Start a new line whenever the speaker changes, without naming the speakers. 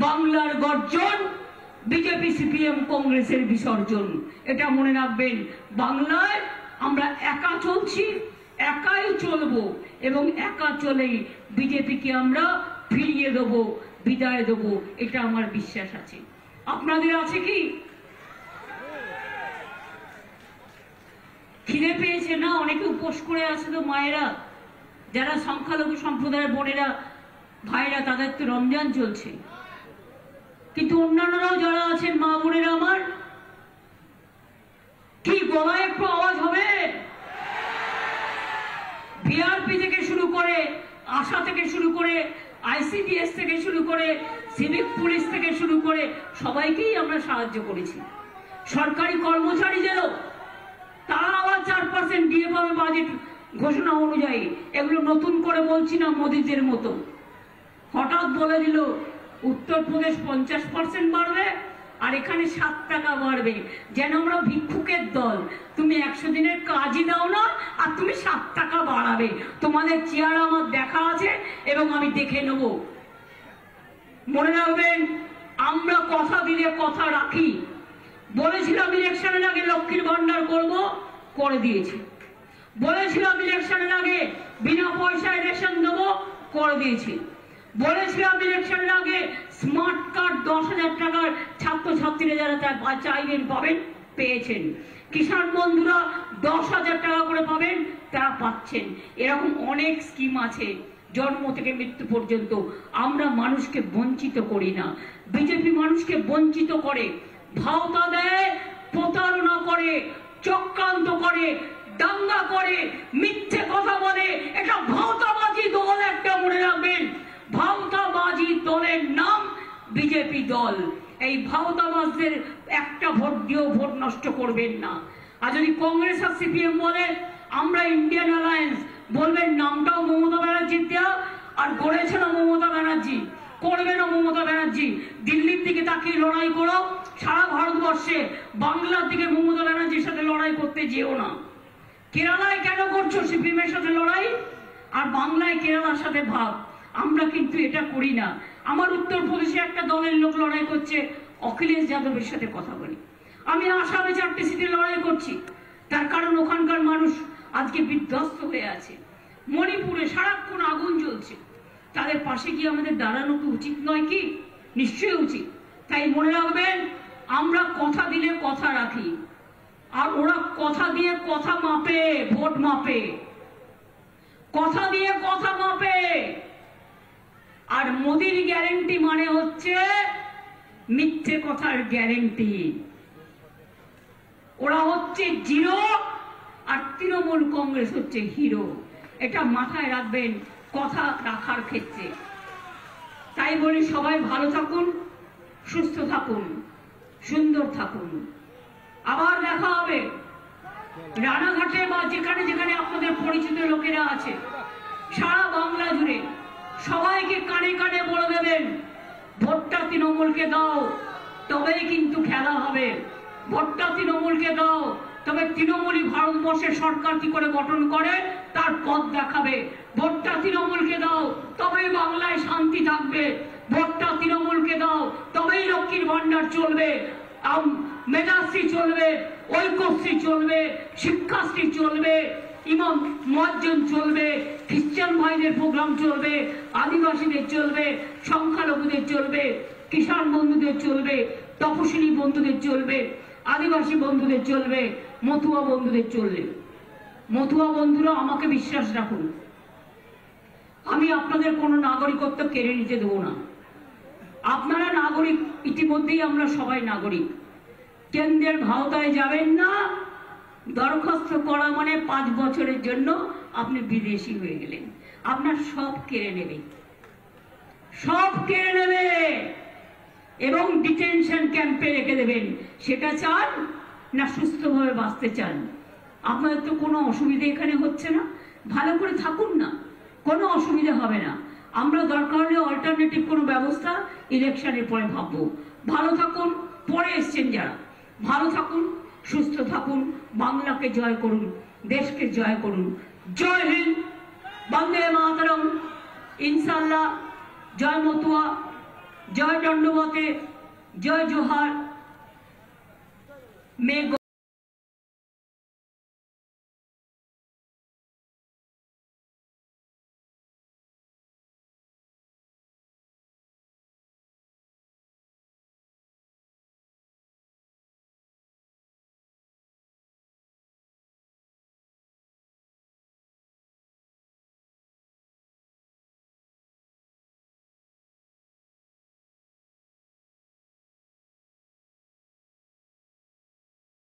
বাংলার গর্জন, BJP CPM কংগ্রেসের বিসর্জন। এটা মনে রাখবেন, বাংলায় আমরা একা চলছি, একাই চলবো এবং একা চলেই বিজেপিকে আমরা ফিরিয়ে দেবো, বিদায় দেবো, এটা আমার বিশ্বাস আছে। আপনাদের আছে কি? খিদে পেয়েছে না? অনেকে উপোস করে আছে তো মায়েরা, যারা সংখ্যালঘু সম্প্রদায়ের বোনেরা ভাইরা, তাদের তো রমজান চলছে, কিন্তু অন্যান্যরাও যারা আছেন মা বোনেরা আমার, কি গলায় একটু আওয়াজ হবে? ভিআরপি থেকে শুরু করে, আশা থেকে শুরু করে, আইসিডিএস থেকে শুরু করে, সিভিক পুলিশ থেকে শুরু করে সবাইকেই আমরা সাহায্য করেছি। সরকারি কর্মচারীদেরও, তারা আবার 4% দিয়ে পাবে বাজেট ঘোষণা অনুযায়ী। এগুলো নতুন করে বলছি না মোদীদের মতো। হঠাৎ বলে দিল উত্তরপ্রদেশ 50% বাড়বে আর এখানে 7 টাকা বাড়বে, যেন আমরা ভিক্ষুকের দল। তুমি 100 দিনের কাজই দাও না আর তুমি 7 টাকা বাড়াবে। তোমাদের চেহারা আমার দেখা আছে এবং আমি দেখে নেব। মনে রাখবেন, আমরা কথা দিলে কথা রাখি। বলেছিলাম ইলেকশনের আগে লক্ষ্মীর ভান্ডার করব, করে দিয়েছি। বলেছিলাম ইলেকশনের আগে বিনা পয়সায় রেশন দেবো, করে দিয়েছি। বলেছিলাম ইলেকশনের আগে স্মার্ট কার্ড 10,000 টাকার ছাত্রছাত্রীরা যারা চাইবেন পাবেন, পেয়েছেন। কিষাণ বন্ধুরা 10,000 টাকা করে পাবেন, তারা পাচ্ছেন। এরকম অনেক স্কিম আছে জন্ম থেকে মৃত্যু পর্যন্ত। আমরা মানুষকে বঞ্চিত করি না। বিজেপি মানুষকে বঞ্চিত করে, ভাওতা দেয়, প্রতারণা করে, চক্রান্ত করে, দাঙ্গা করে, মিথ্যে কথা বলে। এটা ভাওতাবাজি দল একটা, মনে রাখবেন। ভাওতাবাজি দলের নাম বিজেপি দল। এই ভাওতাবাজদের একটা ভোট দিয়েও ভোট নষ্ট করবেন না। আর যদি কংগ্রেস আর সিপিএম বলে আমরা ইন্ডিয়ান অ্যালায়েন্স, বলবেন নামটাও মমতা ব্যানার্জির দেওয়া, আর গড়েছেন মমতা ব্যানার্জি, করবেন মমতা ব্যানার্জি। দিল্লির দিকে তাকিয়ে লড়াই করো, সারা ভারতবর্ষে বাংলার দিকে মমতা ব্যানার্জির সাথে লড়াই করতে যেও না। কেরালায় কেন করছো সিপিএম এর সাথে লড়াই, আর বাংলায় কেরালার সাথে ভাব? আমরা কিন্তু এটা করি না। আমার উত্তরপ্রদেশে একটা দলের লোক লড়াই করছে, অখিলেশ যাদবের সাথে কথা বলি। আমি আসামে 4টে সিটে লড়াই করছি, তার কারণ ওখানকার মানুষ আজকে বিধ্বস্ত হয়ে আছে। মণিপুরে সারাক্ষণ আগুন জ্বলছে, তাদের পাশে গিয়ে আমাদের দাঁড়ানো কি উচিত নয়? কি নিশ্চয়ই উচিত। তাই মনে রাখবেন, আমরা কথা দিলে কথা রাখি, আর ওরা কথা দিয়ে কথা মাপে, ভোট মাপে, কথা দিয়ে কথা মাপে। আর মোদির গ্যারেন্টি মানে হচ্ছে মিথ্যে কথার গ্যারেন্টি। ওরা হচ্ছে জিরো আর তৃণমূল কংগ্রেস হচ্ছে হিরো। এটা মাথায় রাখবেন কথা রাখার ক্ষেত্রে। তাই বলি, সবাই ভালো থাকুন, সুস্থ থাকুন, সুন্দর থাকুন। আবার দেখা হবে রানাঘাটে বা যেখানে যেখানে আপনাদের পরিচিত লোকেরা আছে, সারা বাংলা জুড়ে সবাইকে কানে কানে বলে দেবেন, ভোটটা তৃণমূলকে দাও, তবেই কিন্তু খেলা হবে। ভোটটা তৃণমূলকে দাও, তবে তৃণমূলই ভারতবর্ষের সরকার কি করে গঠন করে তার পথ দেখাবে। ভোটটা তৃণমূলকে দাও, তবেই বাংলায় শান্তি থাকবে। ভোটটা তৃণমূলকে দাও, তবেই লক্ষ্মীর ভান্ডার চলবে, মেধাশ্রী চলবে, ঐক্যশ্রী চলবে, শিক্ষাশ্রী চলবে, ইমাম মুয়াজ্জিন চলবে, খ্রিস্টান ভাইদের প্রোগ্রাম চলবে, আদিবাসীদের চলবে, সংখ্যালঘুদের চলবে, কিষাণ বন্ধুদের চলবে, তপশিলি বন্ধুদের চলবে, আদিবাসী বন্ধুদের চলবে, মতুয়া বন্ধুদের চলবে। মতুয়া বন্ধুরা আমাকে বিশ্বাস রাখুন, আমি আপনাদের কোনো নাগরিকত্ব কেড়ে নিতে দেবো না। আপনারা নাগরিক, ইতিমধ্যেই আমরা সবাই নাগরিক। কেন্দ্রের ভাওতায় যাবেন না। দরখাস্ত করা মানে 5 বছরের জন্য আপনি বিদেশি হয়ে গেলেন। আপনার সব কেড়ে নেবে, সব কেড়ে নেবে এবং ডিটেনশন ক্যাম্পে রেখে দেবেন। সেটা চান না সুস্থভাবে বাঁচতে চান? আপনাদের তো কোনো অসুবিধা এখানে হচ্ছে না, ভালো করে থাকুন না, কোনো অসুবিধা হবে না। আমরা দরকার হলে অল্টারনেটিভ কোনো ব্যবস্থা ইলেকশনের পরে ভাববো। ভালো থাকুন, পরে এসছেন যারা, ভালো থাকুন, সুস্থ থাকুন, বাংলাকে জয় করুন, দেশকে জয় করুন। জয় হিন্দ, বন্দে মাতরম, ইনশাআল্লাহ। জয় মতুয়া, জয় দণ্ডবতে, জয় জোহার, মে